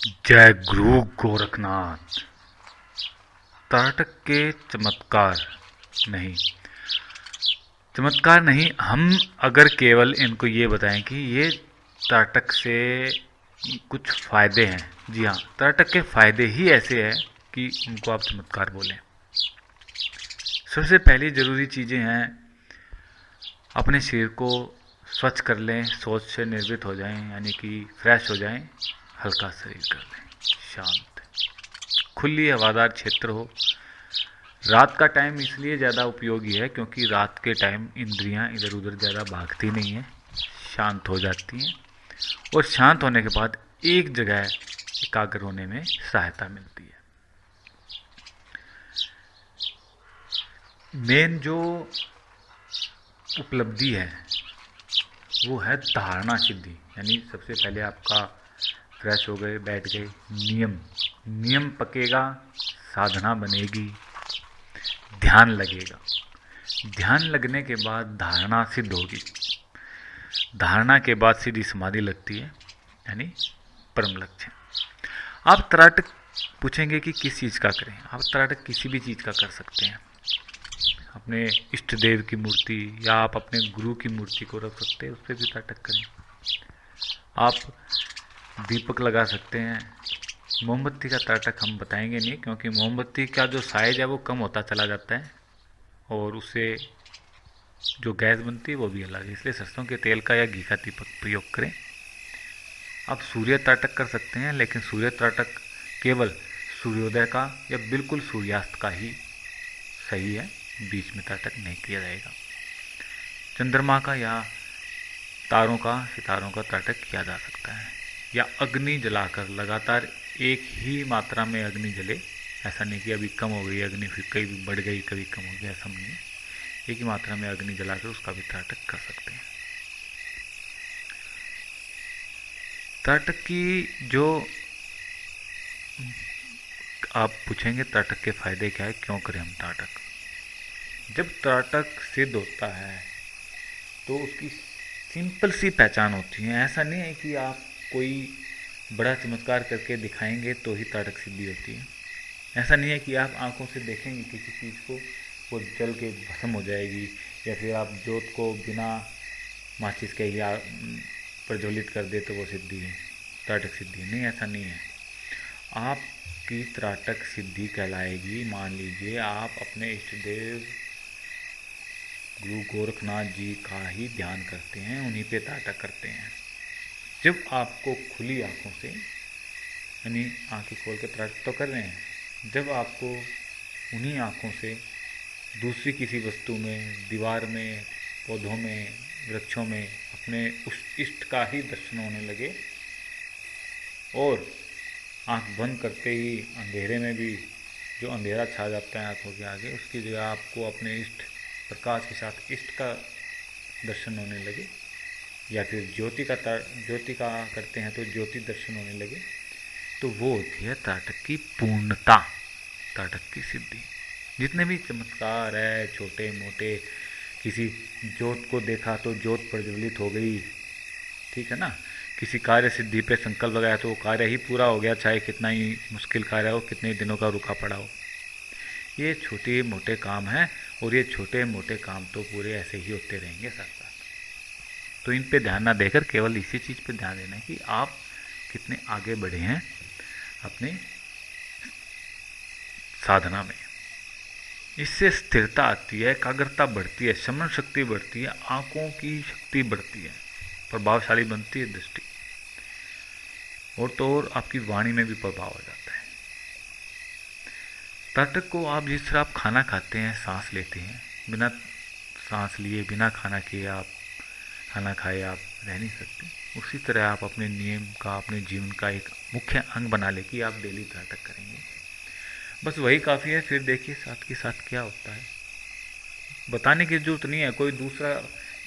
जय गुरु गोरखनाथ। त्राटक के नहीं चमत्कार नहीं, हम अगर केवल इनको ये बताएं कि ये त्राटक से कुछ फ़ायदे हैं। जी हाँ, त्राटक के फ़ायदे ही ऐसे हैं कि उनको आप चमत्कार बोलें। सबसे पहली ज़रूरी चीज़ें हैं, अपने शरीर को स्वच्छ कर लें, सोच से निर्भीत हो जाएं, यानी कि फ्रेश हो जाएं, हल्का शरीर कर लें, शांत, खुली हवादार क्षेत्र हो। रात का टाइम इसलिए ज़्यादा उपयोगी है क्योंकि रात के टाइम इंद्रियां इधर उधर ज़्यादा भागती नहीं हैं, शांत हो जाती हैं, और शांत होने के बाद एक जगह एकाग्र होने में सहायता मिलती है। मेन जो उपलब्धि है वो है धारणा सिद्धि, यानी सबसे पहले आपका फ्रेश हो गए, बैठ गए, नियम पकेगा, साधना बनेगी, ध्यान लगेगा। ध्यान लगने के बाद धारणा सिद्ध होगी, धारणा के बाद सीधी समाधि लगती है, यानी परम लक्ष्य। आप त्राटक पूछेंगे कि किस चीज़ का करें। आप त्राटक किसी भी चीज़ का कर सकते हैं, अपने इष्ट देव की मूर्ति या आप अपने गुरु की मूर्ति को रख सकते हैं, उस पर भी त्राटक करें। आप दीपक लगा सकते हैं। मोमबत्ती का त्राटक हम बताएंगे नहीं, क्योंकि मोमबत्ती का जो साइज है वो कम होता चला जाता है और उससे जो गैस बनती है वो भी अलग है, इसलिए सरसों के तेल का या घी का दीपक प्रयोग करें। आप सूर्य त्राटक कर सकते हैं, लेकिन सूर्य त्राटक केवल सूर्योदय का या बिल्कुल सूर्यास्त का ही सही है, बीच में त्राटक नहीं किया जाएगा। चंद्रमा का या तारों का, सितारों का त्राटक किया जा सकता है, या अग्नि जलाकर लगातार एक ही मात्रा में अग्नि जले, ऐसा नहीं कि अभी कम हो गई अग्नि फिर कभी बढ़ गई कभी कम हो गई, ऐसा नहीं। एक ही मात्रा में अग्नि जलाकर उसका भी त्राटक कर सकते हैं। त्राटक की जो आप पूछेंगे त्राटक के फायदे क्या है, क्यों करें हम त्राटक। जब त्राटक सिद्ध होता है तो उसकी सिंपल सी पहचान होती है। ऐसा नहीं है कि आप कोई बड़ा चमत्कार करके दिखाएंगे तो ही त्राटक सिद्धि होती है। ऐसा नहीं है कि आप आंखों से देखेंगे किसी चीज़ को, वो जल के भस्म हो जाएगी, या फिर आप जोत को बिना माचिस के ही प्रज्वलित कर दे तो वो सिद्धि है, त्राटक सिद्धि नहीं। ऐसा नहीं है। आपकी त्राटक सिद्धि कहलाएगी, मान लीजिए आप अपने इष्ट देव गुरु गोरखनाथ जी का ही ध्यान करते हैं, उन्हीं पे त्राटक करते हैं। जब आपको खुली आंखों से, यानी आंखें खोल के त्राटक तो कर रहे हैं, जब आपको उन्हीं आंखों से दूसरी किसी वस्तु में, दीवार में, पौधों में, वृक्षों में अपने उस इष्ट का ही दर्शन होने लगे, और आंख बंद करते ही अंधेरे में भी जो अंधेरा छा जाता है आंखों के आगे, उसकी जगह आपको अपने इष्ट प्रकाश के साथ इष्ट का दर्शन होने लगे, या फिर ज्योति का करते हैं तो ज्योति दर्शन होने लगे, तो वो होती है त्राटक की पूर्णता, त्राटक की सिद्धि। जितने भी चमत्कार है छोटे मोटे, किसी ज्योत को देखा तो ज्योत प्रज्वलित हो गई, ठीक है ना, किसी कार्य सिद्धि पे संकल्प लगाया तो वो कार्य ही पूरा हो गया, चाहे कितना ही मुश्किल कार्य हो, कितने दिनों का रुका पड़ा हो। ये छोटे मोटे काम हैं, और ये छोटे मोटे काम तो पूरे ऐसे ही होते रहेंगे साथ साथ। तो इन पे ध्यान ना देकर केवल इसी चीज़ पे ध्यान देना है कि आप कितने आगे बढ़े हैं अपने साधना में। इससे स्थिरता आती है, एकाग्रता बढ़ती है, स्मरण शक्ति बढ़ती है, आंखों की शक्ति बढ़ती है, प्रभावशाली बनती है दृष्टि, और तो और आपकी वाणी में भी प्रभाव आ जाता है। त्राटक को आप जिस तरह आप खाना खाते हैं, सांस लेते हैं, बिना सांस लिए बिना खाना किए आप खाना खाए आप रह नहीं सकते, उसी तरह आप अपने नियम का, अपने जीवन का एक मुख्य अंग बना ले कि आप डेली त्राटक करेंगे, बस वही काफ़ी है। फिर देखिए साथ के साथ क्या होता है, बताने की जरूरत नहीं है, कोई दूसरा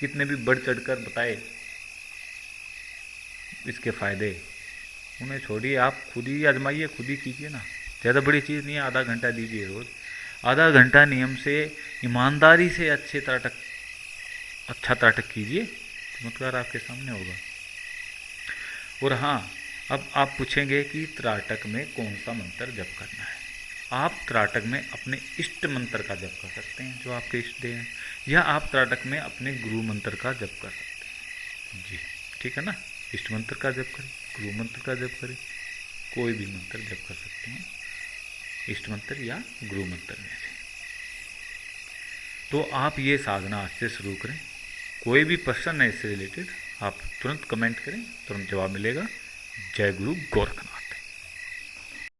कितने भी बढ़ चढ़कर बताए इसके फ़ायदे, उन्हें छोड़िए, आप खुद ही आजमाइए, खुद ही कीजिए ना। ज़्यादा बड़ी चीज़ नहीं है, आधा घंटा दीजिए रोज़, आधा घंटा नियम से ईमानदारी से अच्छा त्राटक कीजिए, चमत्कार आपके सामने होगा। और हाँ, अब आप पूछेंगे कि त्राटक में कौन सा मंत्र जप करना है। आप त्राटक में अपने इष्ट मंत्र का जप कर सकते हैं जो आपके इष्ट देव हैं, या आप त्राटक में अपने गुरु मंत्र का जप कर सकते हैं। जी ठीक है ना, इष्ट मंत्र का जप करें, गुरु मंत्र का जप करें, कोई भी मंत्र जप कर सकते हैं, इष्ट मंत्र या गुरु मंत्र में से। तो आप ये साधना आज से शुरू करें। कोई भी प्रश्न है इससे रिलेटेड आप तुरंत कमेंट करें, तुरंत जवाब मिलेगा। जय गुरु गोरखनाथ।